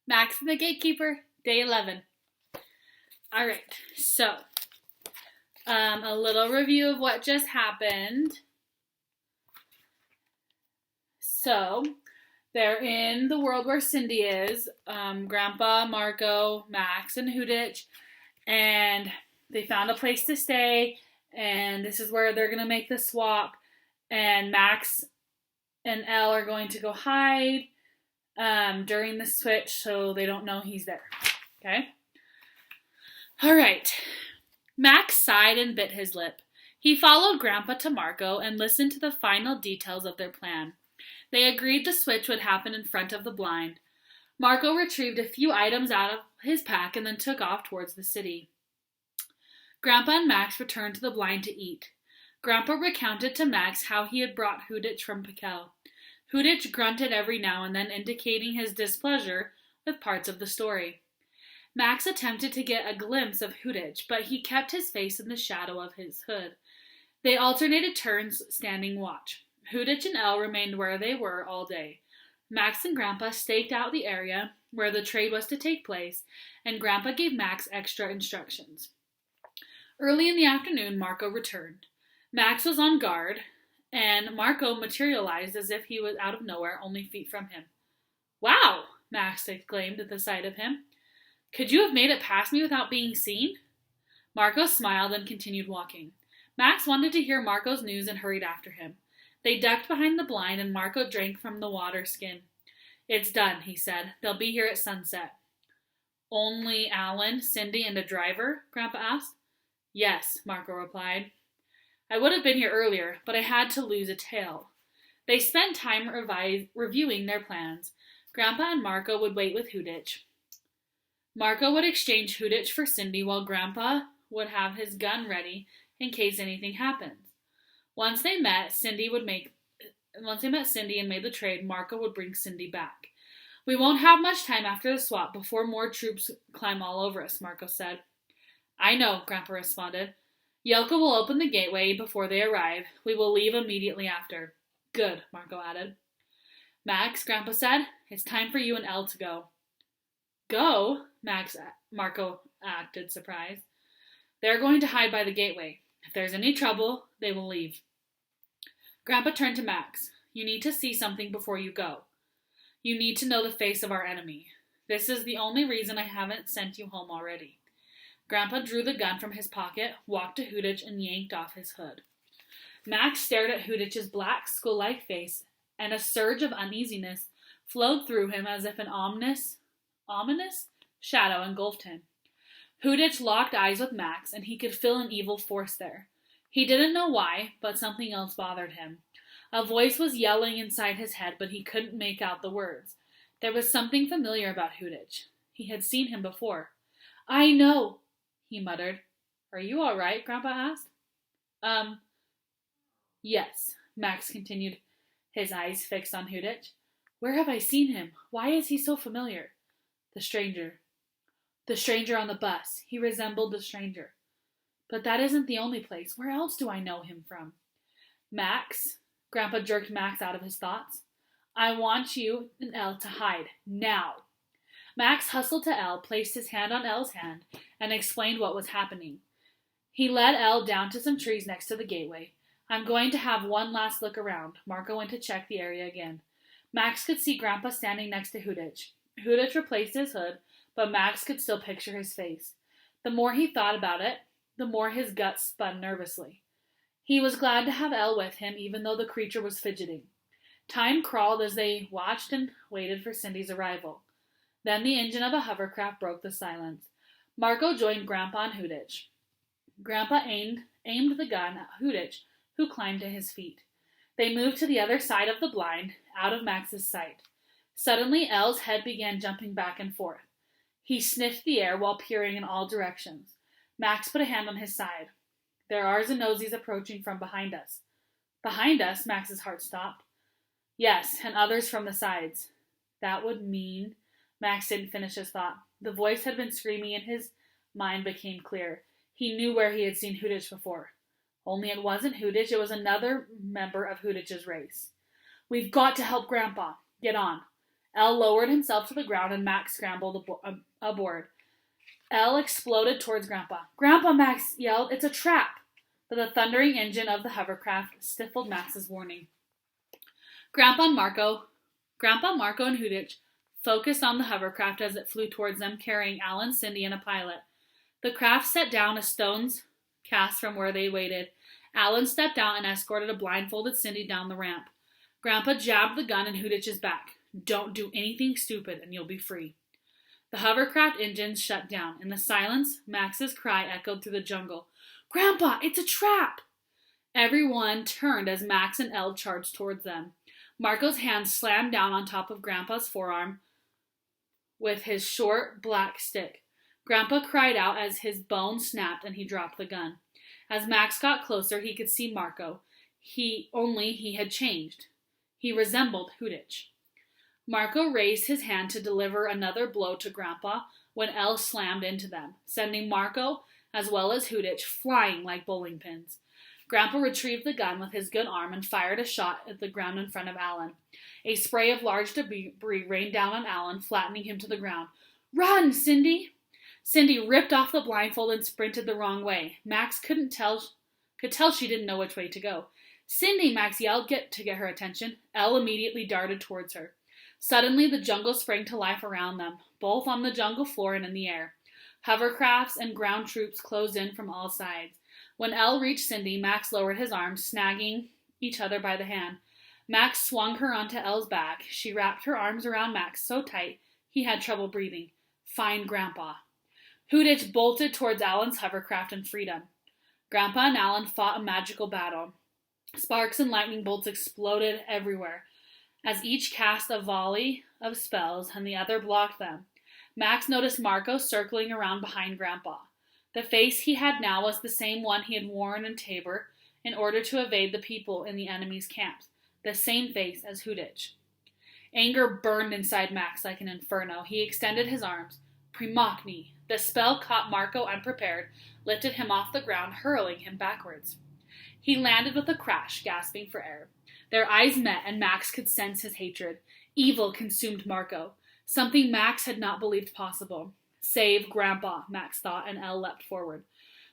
Max and the Gatekeeper, day 11. All right, so a little review of what just happened. So, they're in the world where Cindy is. Grandpa, Marco, Max, and Hudich, and they found a place to stay, and this is where they're going to make the swap, and Max and Elle are going to go hide during the switch so they don't know he's there. Okay? All right. Max sighed and bit his lip. He followed Grandpa to Marco and listened to the final details of their plan. They agreed the switch would happen in front of the blind. Marco retrieved a few items out of his pack and then took off towards the city. Grandpa and Max returned to the blind to eat. Grandpa recounted to Max how he had brought Hudich from Pikel. Hudich grunted every now and then, indicating his displeasure with parts of the story. Max attempted to get a glimpse of Hudich, but he kept his face in the shadow of his hood. They alternated turns, standing watch. Hudich and Elle remained where they were all day. Max and Grandpa staked out the area where the trade was to take place, and Grandpa gave Max extra instructions. Early in the afternoon, Marco returned. Max was on guard, and Marco materialized as if he was out of nowhere, only feet from him. "Wow!" Max exclaimed at the sight of him. "Could you have made it past me without being seen?" Marco smiled and continued walking. Max wanted to hear Marco's news and hurried after him. They ducked behind the blind, and Marco drank from the water skin. "It's done," he said. "They'll be here at sunset." "Only Alan, Cindy, and a driver?" Grandpa asked. "Yes," Marco replied. "I would have been here earlier, but I had to lose a tail." They spent time reviewing their plans. Grandpa and Marco would wait with Hudich. Marco would exchange Hudich for Cindy, while Grandpa would have his gun ready in case anything happens. Once they met Cindy and made the trade, Marco would bring Cindy back. "We won't have much time after the swap before more troops climb all over us," Marco said. "I know," Grandpa responded. "Yelka will open the gateway before they arrive. We will leave immediately after." "Good," Marco added. "Max," Grandpa said, "it's time for you and Elle to go." "Go?" Marco acted surprised. "They're going to hide by the gateway. If there's any trouble, they will leave." Grandpa turned to Max. "You need to see something before you go. You need to know the face of our enemy. This is the only reason I haven't sent you home already." Grandpa drew the gun from his pocket, walked to Hudich, and yanked off his hood. Max stared at Hudich's black, skull-like face, and a surge of uneasiness flowed through him as if an ominous shadow engulfed him. Hudich locked eyes with Max, and he could feel an evil force there. He didn't know why, but something else bothered him. A voice was yelling inside his head, but he couldn't make out the words. There was something familiar about Hudich. He had seen him before. "I know," he muttered. "Are you all right?" Grandpa asked. Yes," Max continued, his eyes fixed on Hudich. "Where have I seen him? Why is he so familiar?" "The stranger. The stranger on the bus. He resembled the stranger." "But that isn't the only place. Where else do I know him from?" "Max," Grandpa jerked Max out of his thoughts. "I want you and Elle to hide. Now." Max hustled to Elle, placed his hand on Elle's hand, and explained what was happening. He led Elle down to some trees next to the gateway. "I'm going to have one last look around." Marco went to check the area again. Max could see Grandpa standing next to Hudich. Hudich replaced his hood, but Max could still picture his face. The more he thought about it, the more his guts spun nervously. He was glad to have Elle with him, even though the creature was fidgeting. Time crawled as they watched and waited for Cindy's arrival. Then the engine of a hovercraft broke the silence. Marco joined Grandpa and Hudich. Grandpa aimed the gun at Hudich, who climbed to his feet. They moved to the other side of the blind, out of Max's sight. Suddenly, Elle's head began jumping back and forth. He sniffed the air while peering in all directions. Max put a hand on his side. "There are Zanozis approaching from behind us." "Behind us?" Max's heart stopped. "Yes, and others from the sides." That would mean... Max didn't finish his thought. The voice had been screaming and his mind became clear. He knew where he had seen Hudich before. Only it wasn't Hudich, it was another member of Hudich's race. "We've got to help Grandpa. Get on." Elle lowered himself to the ground and Max scrambled aboard. Elle exploded towards Grandpa. Grandpa, Max yelled, it's a trap! But the thundering engine of the hovercraft stifled Max's warning. Grandpa, Marco, and Hudich focused on the hovercraft as it flew towards them, carrying Alan, Cindy, and a pilot. The craft set down a stone's cast from where they waited. Alan stepped out and escorted a blindfolded Cindy down the ramp. Grandpa jabbed the gun in Hudich's back. Don't do anything stupid and you'll be free. The hovercraft engines shut down. In the silence, Max's cry echoed through the jungle. Grandpa, it's a trap! Everyone turned as Max and Elle charged towards them. Marco's hand slammed down on top of Grandpa's forearm with his short, black stick. Grandpa cried out as his bone snapped and he dropped the gun. As Max got closer, he could see Marco. He had changed. He resembled Hudich. Marco raised his hand to deliver another blow to Grandpa when Elle slammed into them, sending Marco as well as Hudich flying like bowling pins. Grandpa retrieved the gun with his good arm and fired a shot at the ground in front of Alan. A spray of large debris rained down on Alan, flattening him to the ground. Run, Cindy! Cindy ripped off the blindfold and sprinted the wrong way. Max could tell she didn't know which way to go. Cindy, Max yelled to get her attention. Elle immediately darted towards her. Suddenly, the jungle sprang to life around them, both on the jungle floor and in the air. Hovercrafts and ground troops closed in from all sides. When Elle reached Cindy, Max lowered his arms, snagging each other by the hand. Max swung her onto Elle's back. She wrapped her arms around Max so tight he had trouble breathing. Find Grandpa. Hudich bolted towards Alan's hovercraft and freedom. Grandpa and Alan fought a magical battle. Sparks and lightning bolts exploded everywhere, as each cast a volley of spells and the other blocked them. Max noticed Marco circling around behind Grandpa. The face he had now was the same one he had worn in Tabor in order to evade the people in the enemy's camps, the same face as Hudich. Anger burned inside Max like an inferno. He extended his arms. Primokni. The spell caught Marco unprepared, lifted him off the ground, hurling him backwards. He landed with a crash, gasping for air. Their eyes met, and Max could sense his hatred. Evil consumed Marco, something Max had not believed possible. Save Grandpa, Max thought, and Elle leapt forward.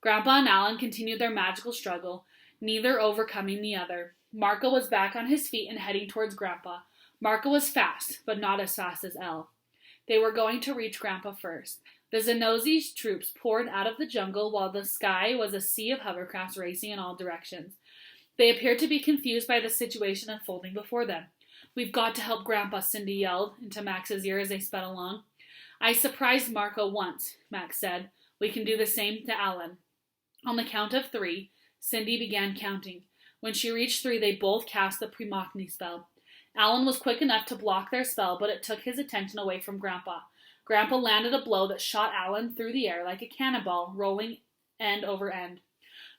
Grandpa and Alan continued their magical struggle, neither overcoming the other. Marco was back on his feet and heading towards Grandpa. Marco was fast, but not as fast as Elle. They were going to reach Grandpa first. The Zenozi's troops poured out of the jungle while the sky was a sea of hovercrafts racing in all directions. They appeared to be confused by the situation unfolding before them. We've got to help Grandpa, Cindy yelled into Max's ear as they sped along. I surprised Marco once, Max said. We can do the same to Alan. On the count of 3, Cindy began counting. When she reached 3, they both cast the Primokni spell. Alan was quick enough to block their spell, but it took his attention away from Grandpa. Grandpa landed a blow that shot Alan through the air like a cannonball, rolling end over end.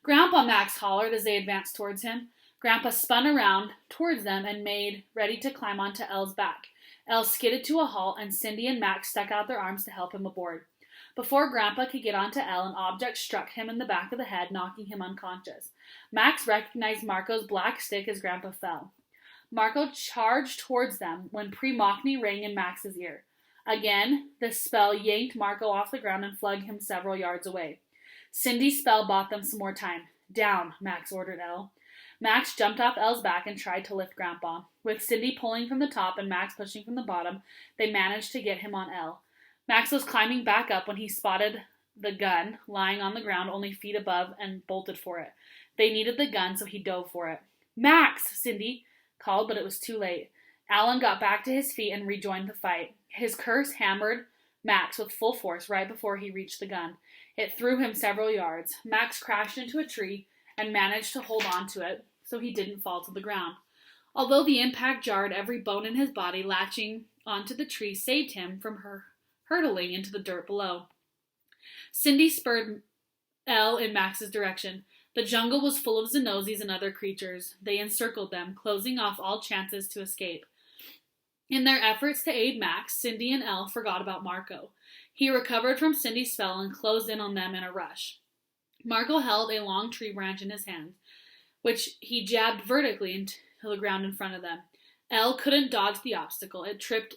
Grandpa, Max hollered as they advanced towards him. Grandpa spun around towards them and made ready to climb onto Elle's back. Elle skidded to a halt, and Cindy and Max stuck out their arms to help him aboard. Before Grandpa could get onto Elle, an object struck him in the back of the head, knocking him unconscious. Max recognized Marco's black stick as Grandpa fell. Marco charged towards them when Primokni rang in Max's ear. Again, the spell yanked Marco off the ground and flung him several yards away. Cindy's spell bought them some more time. Down, Max ordered Elle. Max jumped off Elle's back and tried to lift Grandpa. With Cindy pulling from the top and Max pushing from the bottom, they managed to get him on Elle. Max was climbing back up when he spotted the gun lying on the ground only feet above and bolted for it. They needed the gun, so he dove for it. Max! Cindy called, but it was too late. Alan got back to his feet and rejoined the fight. His curse hammered Max with full force right before he reached the gun. It threw him several yards. Max crashed into a tree and managed to hold on to it so he didn't fall to the ground. Although the impact jarred every bone in his body, latching onto the tree saved him from hurtling into the dirt below. Cindy spurred Elle in Max's direction. The jungle was full of Zenozis and other creatures. They encircled them, closing off all chances to escape. In their efforts to aid Max, Cindy and Elle forgot about Marco. He recovered from Cindy's spell and closed in on them in a rush. Marco held a long tree branch in his hands, which he jabbed vertically into the ground in front of them. Elle couldn't dodge the obstacle. It tripped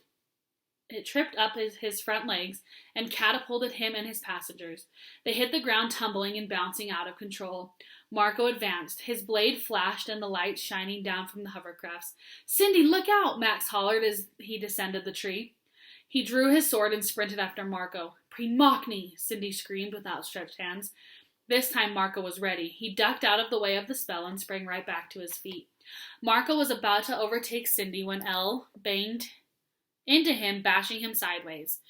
It tripped up his front legs and catapulted him and his passengers. They hit the ground, tumbling and bouncing out of control. Marco advanced. His blade flashed in the light shining down from the hovercrafts. "Cindy, look out!" Max hollered as he descended the tree. He drew his sword and sprinted after Marco. "Primachni!" Cindy screamed with outstretched hands. This time Marco was ready. He ducked out of the way of the spell and sprang right back to his feet. Marco was about to overtake Cindy when Elle banged into him, bashing him sideways.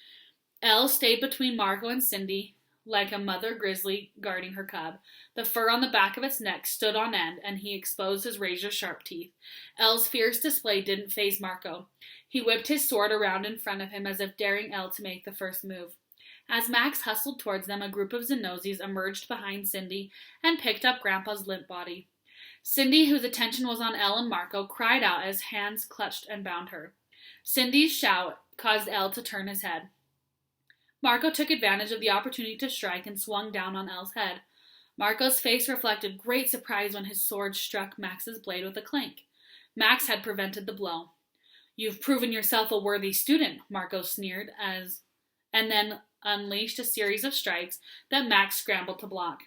Elle stayed between Marco and Cindy like a mother grizzly guarding her cub. The fur on the back of its neck stood on end, and he exposed his razor-sharp teeth. Elle's fierce display didn't faze Marco. He whipped his sword around in front of him as if daring Elle to make the first move. As Max hustled towards them, a group of Xenozis emerged behind Cindy and picked up Grandpa's limp body. Cindy, whose attention was on Elle and Marco, cried out as hands clutched and bound her. Cindy's shout caused Elle to turn his head. Marco took advantage of the opportunity to strike and swung down on Elle's head. Marco's face reflected great surprise when his sword struck Max's blade with a clank. Max had prevented the blow. "You've proven yourself a worthy student," Marco sneered, and then unleashed a series of strikes that Max scrambled to block.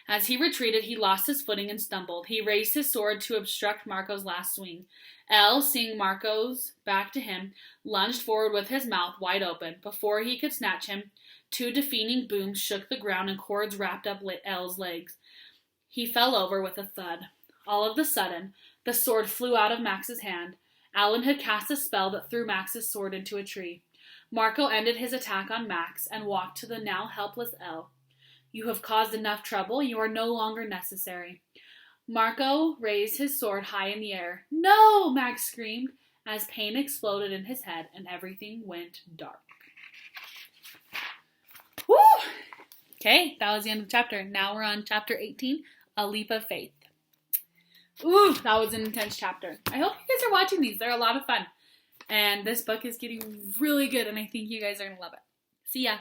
As he retreated, he lost his footing and stumbled. He raised his sword to obstruct Marco's last swing. Elle, seeing Marco's back to him, lunged forward with his mouth wide open. Before he could snatch him, two defeating booms shook the ground and cords wrapped up Elle's legs. He fell over with a thud. All of a sudden, the sword flew out of Max's hand. Alan had cast a spell that threw Max's sword into a tree. Marco ended his attack on Max and walked to the now helpless Elle. "You have caused enough trouble. You are no longer necessary." Marco raised his sword high in the air. "No!" Max screamed as pain exploded in his head and everything went dark. Woo! Okay, that was the end of the chapter. Now we're on chapter 18, A Leap of Faith. Ooh, that was an intense chapter. I hope you guys are watching these. They're a lot of fun. And this book is getting really good, and I think you guys are going to love it. See ya.